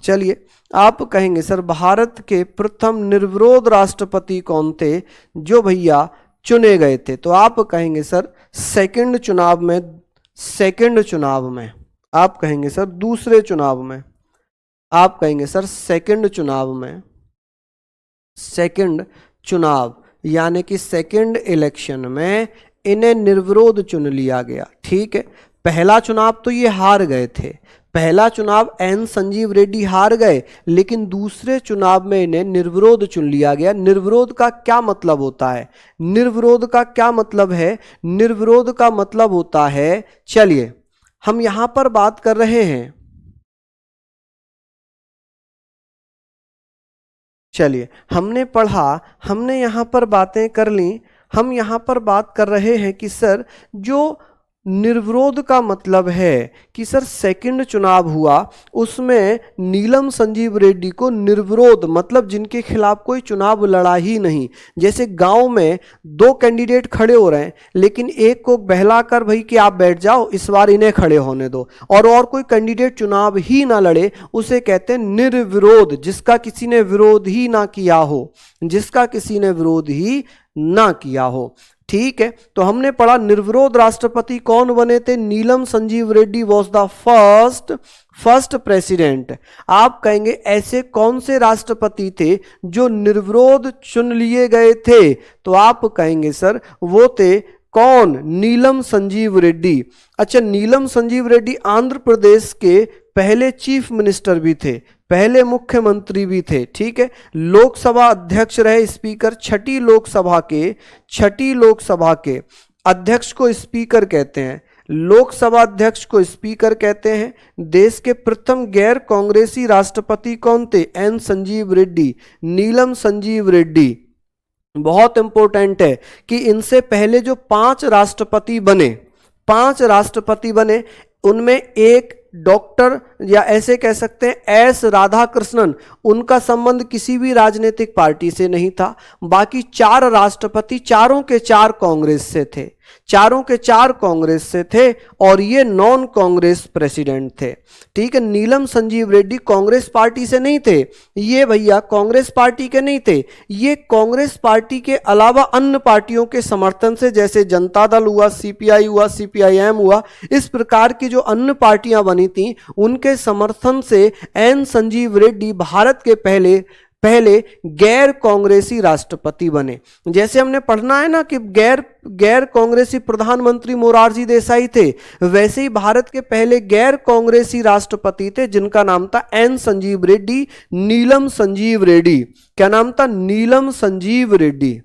चलिए आप कहेंगे सर भारत के प्रथम निर्विरोध राष्ट्रपति कौन थे जो भैया चुने गए थे? तो आप कहेंगे सर सेकंड चुनाव में। आप कहेंगे सर दूसरे चुनाव में। आप कहेंगे सर सेकंड चुनाव यानी कि सेकंड इलेक्शन में इन्हें निर्विरोध चुन लिया गया। ठीक है, पहला चुनाव तो ये हार गए थे। पहला चुनाव एन संजीव रेड्डी हार गए, लेकिन दूसरे चुनाव में इन्हें निर्विरोध चुन लिया गया। निर्विरोध का क्या मतलब होता है? निर्विरोध का क्या मतलब है? निर्विरोध का मतलब होता है, चलिए हम यहां पर बात कर रहे हैं। चलिए हमने पढ़ा, हमने यहां पर बातें कर ली। हम यहाँ पर बात कर रहे हैं कि सर जो निर्विरोध का मतलब है कि सर सेकंड चुनाव हुआ उसमें नीलम संजीव रेड्डी को निर्विरोध मतलब जिनके खिलाफ कोई चुनाव लड़ा ही नहीं, जैसे गांव में दो कैंडिडेट खड़े हो रहे हैं लेकिन एक को बहलाकर भाई कि आप बैठ जाओ इस बार इन्हें खड़े होने दो, और कोई कैंडिडेट चुनाव ही ना लड़े, उसे कहते हैं निर्विरोध, जिसका किसी ने विरोध ही ना किया हो, जिसका किसी ने विरोध ही ना किया हो। ठीक है, तो हमने पढ़ा निर्विरोध राष्ट्रपति कौन बने थे, Neelam Sanjiva Reddy was the first president. आप कहेंगे ऐसे कौन से राष्ट्रपति थे जो निर्विरोध चुन लिए गए थे, तो आप कहेंगे सर वो थे कौन, नीलम संजीव रेड्डी। अच्छा, नीलम संजीव रेड्डी आंध्र प्रदेश के पहले चीफ मिनिस्टर भी थे, पहले मुख्यमंत्री भी थे। ठीक है, लोकसभा अध्यक्ष रहे, स्पीकर, छठी लोकसभा के अध्यक्ष को स्पीकर कहते हैं, लोकसभा अध्यक्ष को स्पीकर कहते हैं। देश के प्रथम गैर कांग्रेसी राष्ट्रपति कौन थे, एन संजीव रेड्डी, नीलम संजीव रेड्डी। बहुत इंपॉर्टेंट है कि इनसे पहले जो पांच राष्ट्रपति बने उनमें एक डॉक्टर या ऐसे कह सकते हैं एस राधाकृष्णन, उनका संबंध किसी भी राजनीतिक पार्टी से नहीं था। बाकी चार राष्ट्रपति चारों के चार कांग्रेस से थे और ये नॉन कांग्रेस प्रेसिडेंट थे। ठीक है, नीलम संजीव रेड्डी कांग्रेस पार्टी से नहीं थे, ये भैया कांग्रेस पार्टी के नहीं थे, ये कांग्रेस पार्टी के अलावा अन्य पार्टियों के समर्थन से, जैसे जनता दल हुआ, सीपीआई हुआ, सीपीआईएम हुआ, इस प्रकार की जो अन्य पार्टियां बनी थी उनके समर्थन से एन संजीव रेड्डी भारत के पहले गैर कांग्रेसी राष्ट्रपति बने। जैसे हमने पढ़ना है ना कि गैर कांग्रेसी प्रधानमंत्री मोरारजी देसाई थे, वैसे ही भारत के पहले गैर कांग्रेसी राष्ट्रपति थे जिनका नाम था एन संजीव रेड्डी, नीलम संजीव रेड्डी। क्या नाम था, नीलम संजीव रेड्डी।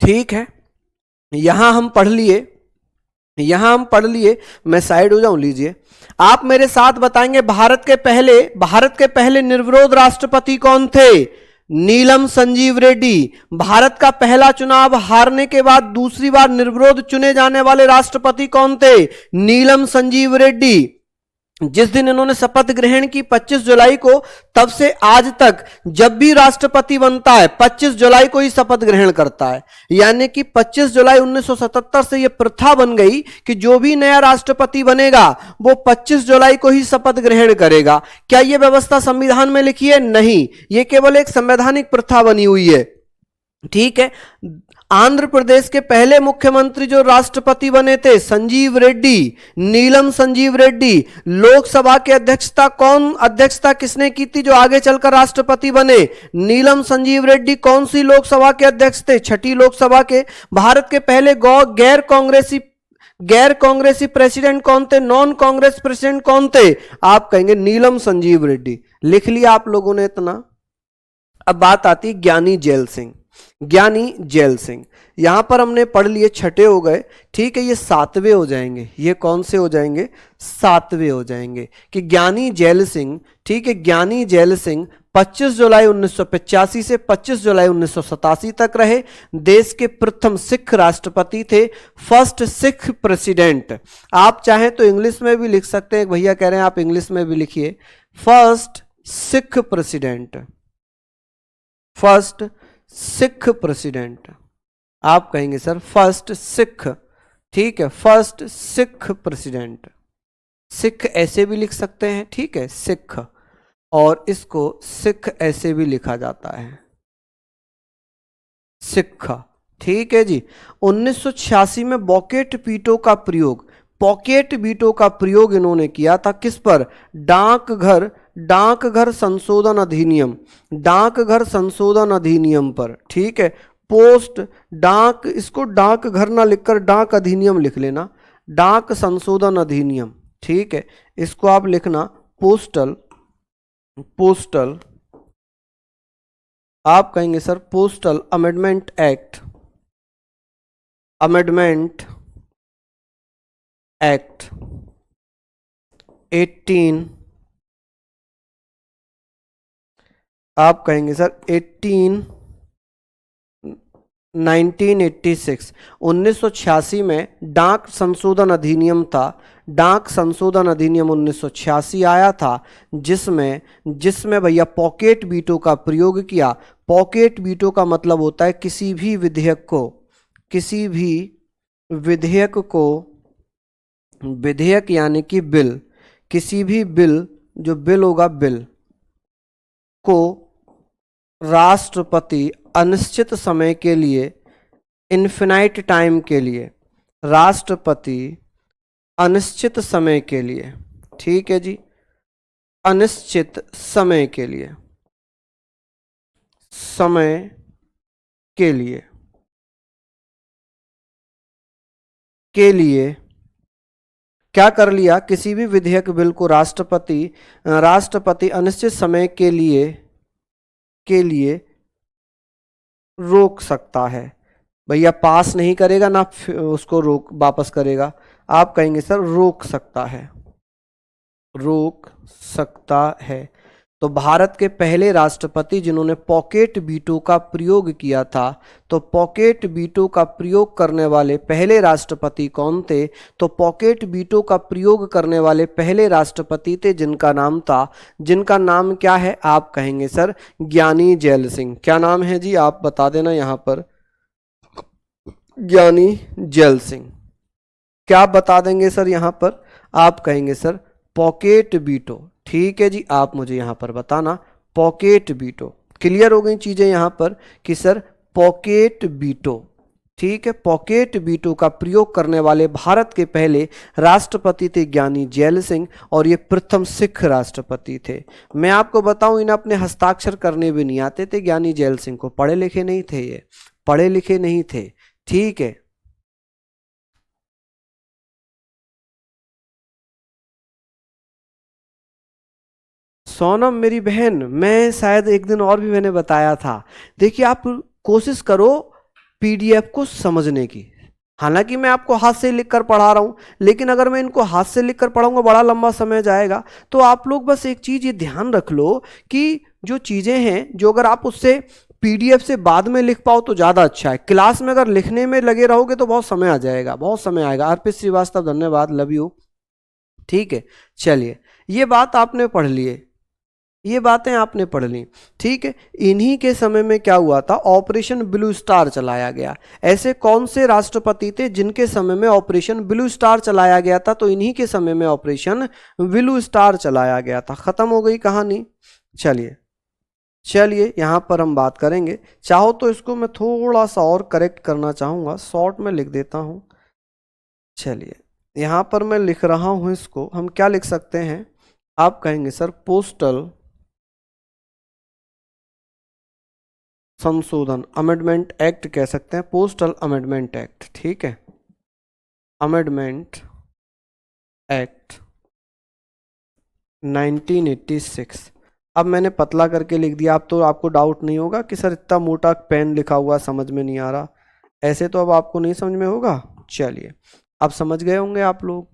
ठीक है, यहां हम पढ़ लिए, मैं साइड हो जाऊं, लीजिए आप मेरे साथ बताएंगे भारत के पहले निर्विरोध राष्ट्रपति कौन थे, नीलम संजीव रेड्डी। भारत का पहला चुनाव हारने के बाद दूसरी बार निर्विरोध चुने जाने वाले राष्ट्रपति कौन थे, नीलम संजीव रेड्डी। जिस दिन इन्होंने शपथ ग्रहण की 25 जुलाई को, तब से आज तक जब भी राष्ट्रपति बनता है 25 जुलाई को ही शपथ ग्रहण करता है, यानी कि 25 जुलाई 1977 से यह प्रथा बन गई कि जो भी नया राष्ट्रपति बनेगा वो 25 जुलाई को ही शपथ ग्रहण करेगा। क्या यह व्यवस्था संविधान में लिखी है? नहीं, यह केवल एक संवैधानिक प्रथा बनी हुई है। ठीक है, आंध्र प्रदेश के पहले मुख्यमंत्री जो राष्ट्रपति बने थे संजीव रेड्डी, नीलम संजीव रेड्डी। लोकसभा की अध्यक्षता किसने की थी जो आगे चलकर राष्ट्रपति बने, नीलम संजीव रेड्डी। कौन सी लोकसभा के अध्यक्ष थे, छठी लोकसभा के। भारत के पहले गैर कांग्रेसी प्रेसिडेंट कौन थे, नॉन कांग्रेस प्रेसिडेंट कौन थे, आप कहेंगे नीलम संजीव रेड्डी। लिख लिया आप लोगों ने इतना। अब बात आती है ज्ञानी जैल सिंह। यहां पर हमने पढ़ लिए, छठे हो गए। ठीक है, ये सातवें हो जाएंगे। ये कौन से हो जाएंगे, सातवें हो जाएंगे कि ज्ञानी जैल सिंह। ठीक है, ज्ञानी जैल सिंह 25 जुलाई 1985 से 25 जुलाई 1987 तक रहे। देश के प्रथम सिख राष्ट्रपति थे, फर्स्ट सिख प्रेसिडेंट। आप चाहें तो इंग्लिश में भी लिख सकते हैं, भैया कह रहे हैं आप इंग्लिश में भी लिखिए, फर्स्ट सिख प्रेसिडेंट। आप कहेंगे सर फर्स्ट सिख। ठीक है, फर्स्ट सिख प्रेसिडेंट। सिख ऐसे भी लिख सकते हैं, ठीक है, सिख, और इसको सिख ऐसे भी लिखा जाता है, सिख। ठीक है जी। 1986 में पॉकेट वीटो का प्रयोग इन्होंने किया था, किस पर, डाकघर संशोधन अधिनियम पर। ठीक है, पोस्ट डाक, इसको डाकघर ना लिखकर डाक अधिनियम लिख लेना, डाक संशोधन अधिनियम। ठीक है, इसको आप लिखना पोस्टल पोस्टल आप कहेंगे sir postal amendment act, amendment act 18, आप कहेंगे सर 1986 में डाक संशोधन अधिनियम था। डाक संशोधन अधिनियम 1986 आया था, जिसमें जिसमें भैया पॉकेट वीटो का प्रयोग किया। पॉकेट वीटो का मतलब होता है किसी भी विधेयक को विधेयक यानी कि बिल, किसी भी बिल, जो बिल होगा, बिल को राष्ट्रपति अनिश्चित समय के लिए, इन्फिनाइट टाइम के लिए, राष्ट्रपति अनिश्चित समय के लिए, ठीक है जी, अनिश्चित समय के लिए, समय के लिए क्या कर लिया, किसी भी विधेयक बिल को राष्ट्रपति अनिश्चित समय के लिए रोक सकता है। भैया पास नहीं करेगा ना उसको वापस करेगा, आप कहेंगे सर रोक सकता है, रोक सकता है। तो भारत के पहले राष्ट्रपति जिन्होंने पॉकेट वीटो का प्रयोग किया था, तो पॉकेट वीटो का प्रयोग करने वाले पहले राष्ट्रपति कौन थे? तो पॉकेट वीटो का प्रयोग करने वाले पहले राष्ट्रपति थे जिनका नाम क्या है? आप कहेंगे सर ज्ञानी जैल सिंह। क्या नाम है जी, आप बता देना यहां पर। ज्ञानी जैल सिंह। क्या बता देंगे सर यहां पर? आप कहेंगे सर पॉकेट वीटो। ठीक है जी, आप मुझे यहां पर बताना पॉकेट वीटो। क्लियर हो गई चीजें यहां पर कि सर पॉकेट वीटो, ठीक है, पॉकेट वीटो का प्रयोग करने वाले भारत के पहले राष्ट्रपति थे ज्ञानी जैल सिंह, और ये प्रथम सिख राष्ट्रपति थे। मैं आपको बताऊं, इन्हें अपने हस्ताक्षर करने भी नहीं आते थे ज्ञानी जैल सिंह को, पढ़े लिखे नहीं थे, ये पढ़े लिखे नहीं थे। ठीक है, सोनम मेरी बहन, मैं शायद एक दिन और भी मैंने बताया था। देखिए आप कोशिश करो पीडीएफ को समझने की। हालांकि मैं आपको हाथ से लिख कर पढ़ा रहा हूं, लेकिन अगर मैं इनको हाथ से लिख कर पढ़ाऊंगा बड़ा लंबा समय जाएगा। तो आप लोग बस एक चीज ये ध्यान रख लो कि जो चीजें हैं, जो अगर आप उससे पीडीएफ से बाद में लिख पाओ तो ज्यादा अच्छा है। क्लास में अगर लिखने में लगे रहोगे तो बहुत समय आ जाएगा, बहुत समय आएगा। अर्पित श्रीवास्तव धन्यवाद, लव यू। ठीक है, चलिए ये बात आपने पढ़ लिए, ये बातें आपने पढ़ ली। ठीक है, इन्हीं के समय में क्या हुआ था, ऑपरेशन ब्लू स्टार चलाया गया। ऐसे कौन से राष्ट्रपति थे जिनके समय में ऑपरेशन ब्लू स्टार चलाया गया था? तो इन्हीं के समय में ऑपरेशन ब्लू स्टार चलाया गया था। खत्म हो गई कहानी। चलिए यहां पर हम बात करेंगे। चाहो तो इसको मैं थोड़ा सा और करेक्ट करना चाहूंगा, शॉर्ट में लिख देता हूं। चलिए यहां पर मैं लिख रहा हूं, इसको हम क्या लिख सकते हैं? आप कहेंगे सर पोस्टल संशोधन, अमेंडमेंट एक्ट कह सकते हैं, पोस्टल अमेंडमेंट एक्ट। ठीक है, अमेंडमेंट एक्ट 1986। अब मैंने पतला करके लिख दिया। अब तो आपको डाउट नहीं होगा कि सर इतना मोटा पेन लिखा हुआ समझ में नहीं आ रहा। ऐसे तो अब आपको नहीं समझ में होगा। चलिए अब समझ गए होंगे आप लोग।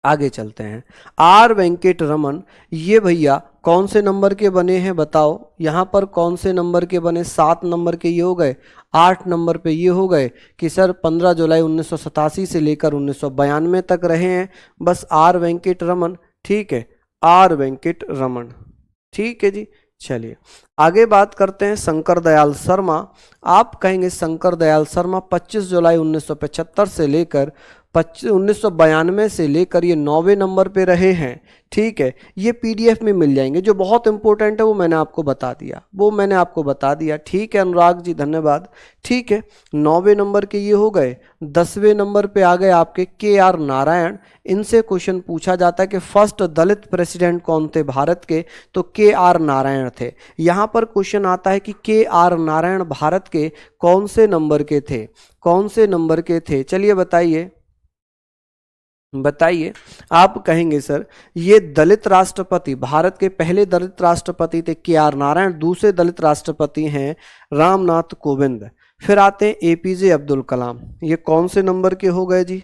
आगे चलते हैं। आर वेंकट रमन, ये भैया कौन से नंबर के बने हैं बताओ? यहां पर कौन से नंबर के बने? 7 नंबर के ये हो गए, 8 नंबर पे ये हो गए कि सर 15 जुलाई 1987 से लेकर 1992 तक रहे हैं बस आर वेंकट रमन। ठीक है, आर वेंकट रमन। ठीक है जी, चलिए आगे बात करते हैं शंकर दयाल शर्मा। आप कहेंगे शंकर दयाल शर्मा 25 जुलाई 1975 से लेकर 1992 से लेकर ये 9वें नंबर पे रहे हैं। ठीक है, ये पीडीएफ में मिल जाएंगे। जो बहुत इंपॉर्टेंट है वो मैंने आपको बता दिया, ठीक है अनुराग जी धन्यवाद। ठीक है, 9वें नंबर के ये हो गए। 10वें नंबर पे आ गए आपके KR नारायण। इनसे क्वेश्चन पूछा जाता है कि फर्स्ट दलित प्रेसिडेंट कौन थे भारत के? तो KR नारायण थे। यहां पर क्वेश्चन आता है कि KR नारायण भारत के कौन से नंबर के थे? चलिए बताइए। बताइए। आप कहेंगे सर ये दलित राष्ट्रपति, भारत के पहले दलित राष्ट्रपति थे KR नारायण, दूसरे दलित राष्ट्रपति हैं रामनाथ कोविंद। फिर आते हैं APJ अब्दुल कलाम, ये कौन से नंबर के हो गए जी?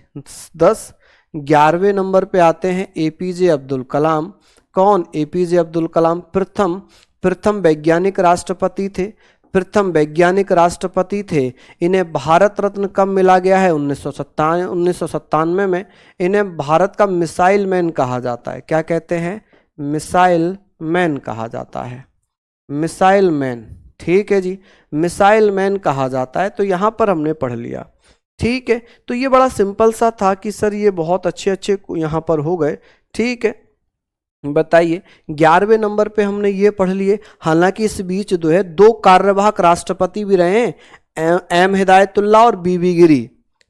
10। 11वें नंबर पे आते हैं APJ अब्दुल कलाम। कौन? APJ अब्दुल कलाम प्रथम वैज्ञानिक राष्ट्रपति थे, प्रथम वैज्ञानिक राष्ट्रपति थे। इन्हें भारत रत्न कब मिला गया है? 1997 में। इन्हें भारत का मिसाइल मैन कहा जाता है। क्या कहते हैं? मिसाइल मैन कहा जाता है, मिसाइल मैन। ठीक है जी, मिसाइल मैन कहा जाता है। तो यहाँ पर हमने पढ़ लिया। ठीक है, तो ये बड़ा सिंपल सा था कि सर ये बहुत अच्छे अच्छे यहाँ पर हो गए। ठीक है, बताइए 11वें नंबर पे हमने ये पढ़ लिए। हालांकि इस बीच जो है 2 कार्यवाहक राष्ट्रपति भी रहे हैं, एम हिदायतुल्लाह और बीबी गिरी।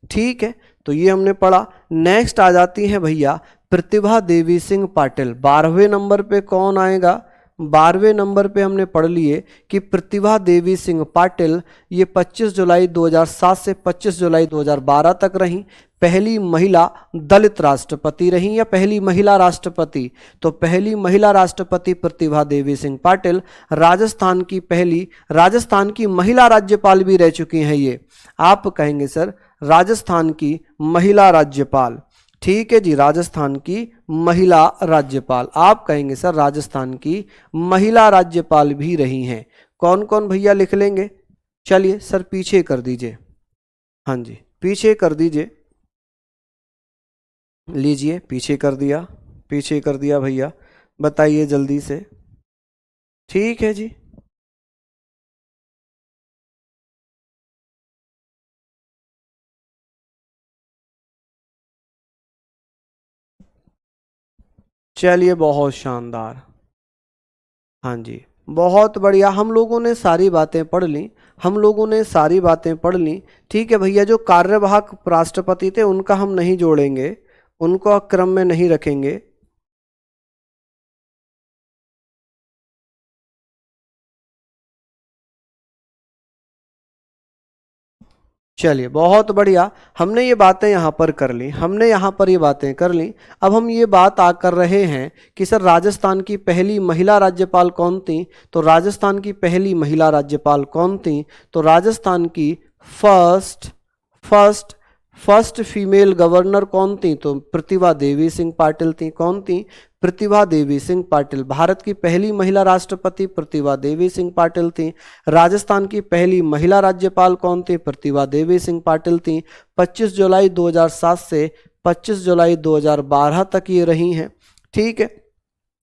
ठीक है, तो ये हमने पढ़ा। नेक्स्ट आ जाती हैं भैया प्रतिभा देवी सिंह पाटिल। 12वें नंबर पे कौन आएगा? 12वें नंबर पे हमने पढ़ लिए कि प्रतिभा देवी सिंह पाटिल ये 25 जुलाई 2007 से 25 जुलाई 2012 तक रहीं, पहली महिला दलित राष्ट्रपति रहीं या पहली महिला राष्ट्रपति? तो पहली महिला राष्ट्रपति प्रतिभा देवी सिंह पाटिल। राजस्थान की महिला राज्यपाल भी रह चुकी हैं ये। आप कहेंगे सर राजस्थान की महिला राज्यपाल। ठीक है जी, राजस्थान की महिला राज्यपाल। आप कहेंगे सर राजस्थान की महिला राज्यपाल भी रही हैं। कौन कौन भैया लिख लेंगे? चलिए सर पीछे कर दीजिए। हाँ जी, पीछे कर दीजिए। लीजिए, पीछे कर दिया, पीछे कर दिया भैया। बताइए जल्दी से। ठीक है जी, चलिए बहुत शानदार। हाँ जी, बहुत बढ़िया। हम लोगों ने सारी बातें पढ़ ली, हम लोगों ने सारी बातें पढ़ ली। ठीक है भैया, जो कार्यवाहक राष्ट्रपति थे उनका हम नहीं जोड़ेंगे, उनको क्रम में नहीं रखेंगे। चलिए बहुत बढ़िया, हमने ये बातें यहाँ पर कर ली, हमने यहाँ पर ये बातें कर ली। अब हम ये बात आ कर रहे हैं कि सर राजस्थान की पहली महिला राज्यपाल कौन थी? तो राजस्थान की पहली महिला राज्यपाल कौन थी? तो राजस्थान की first first first female governor कौन थी? तो प्रतिभा देवी सिंह पाटिल थी। कौन थी? प्रतिभा देवी सिंह पाटिल। भारत की पहली महिला राष्ट्रपति प्रतिभा देवी सिंह पाटिल थी। राजस्थान की पहली महिला राज्यपाल कौन थी? प्रतिभा देवी सिंह पाटिल थी। 25 जुलाई 2007 से 25 जुलाई 2012 तक ये रही हैं। ठीक है,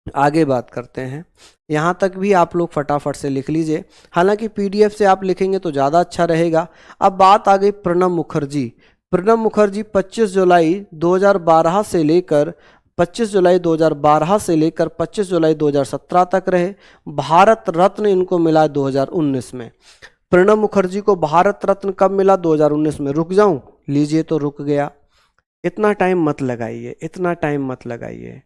आगे बात करते हैं। यहाँ तक भी आप लोग फटाफट से लिख लीजिए, हालांकि PDF से आप लिखेंगे तो ज़्यादा अच्छा रहेगा। अब बात आ गई प्रणब मुखर्जी। प्रणब मुखर्जी 25 जुलाई 2012 से लेकर 25 जुलाई 2012 से लेकर 25 जुलाई 2017 तक रहे। भारत रत्न इनको मिला 2019 में। प्रणब मुखर्जी को भारत रत्न कब मिला? 2019 में। रुक जाऊं? लीजिए, तो रुक गया। इतना टाइम मत लगाइए, इतना टाइम मत लगाइए।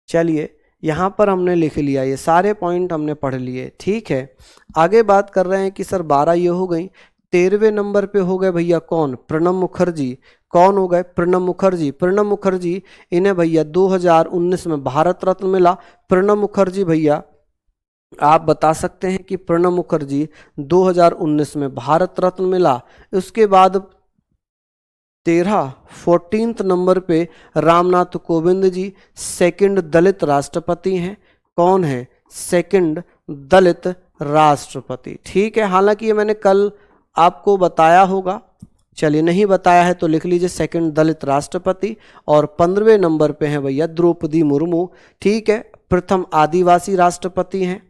चलिए, यहाँ पर हमने लिख लिया, ये सारे पॉइंट हमने पढ़ लिए। ठीक है, आगे बात कर रहे हैं कि सर 12 ये हो गई। 13वें नंबर पे हो गए भैया कौन? प्रणब मुखर्जी। कौन हो गए? प्रणब मुखर्जी। प्रणब मुखर्जी, इन्हें भैया 2019 में भारत रत्न मिला। प्रणब मुखर्जी भैया, आप बता सकते हैं कि प्रणब मुखर्जी 2019 में भारत रत्न मिला। उसके बाद 14th नंबर पे रामनाथ कोविंद जी सेकंड दलित राष्ट्रपति हैं। कौन है? सेकंड दलित राष्ट्रपति। ठीक है, हालांकि ये मैंने कल आपको बताया होगा, चलिए नहीं बताया है तो लिख लीजिए सेकंड दलित राष्ट्रपति। और 15वें नंबर पे हैं भैया द्रौपदी मुर्मू। ठीक है, प्रथम आदिवासी राष्ट्रपति हैं।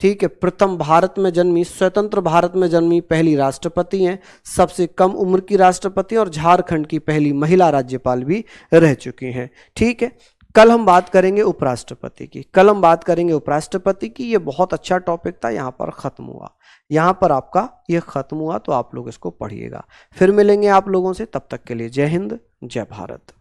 ठीक है, प्रथम भारत में जन्मी, स्वतंत्र भारत में जन्मी पहली राष्ट्रपति हैं। सबसे कम उम्र की राष्ट्रपति और झारखंड की पहली महिला राज्यपाल भी रह चुकी हैं। ठीक है, कल हम बात करेंगे उपराष्ट्रपति की, कल हम बात करेंगे उपराष्ट्रपति की। ये बहुत अच्छा टॉपिक था, यहाँ पर खत्म हुआ, यहाँ पर आपका ये खत्म हुआ, तो आप लोग इसको पढ़िएगा। फिर मिलेंगे आप लोगों से, तब तक के लिए जय हिंद, जय भारत।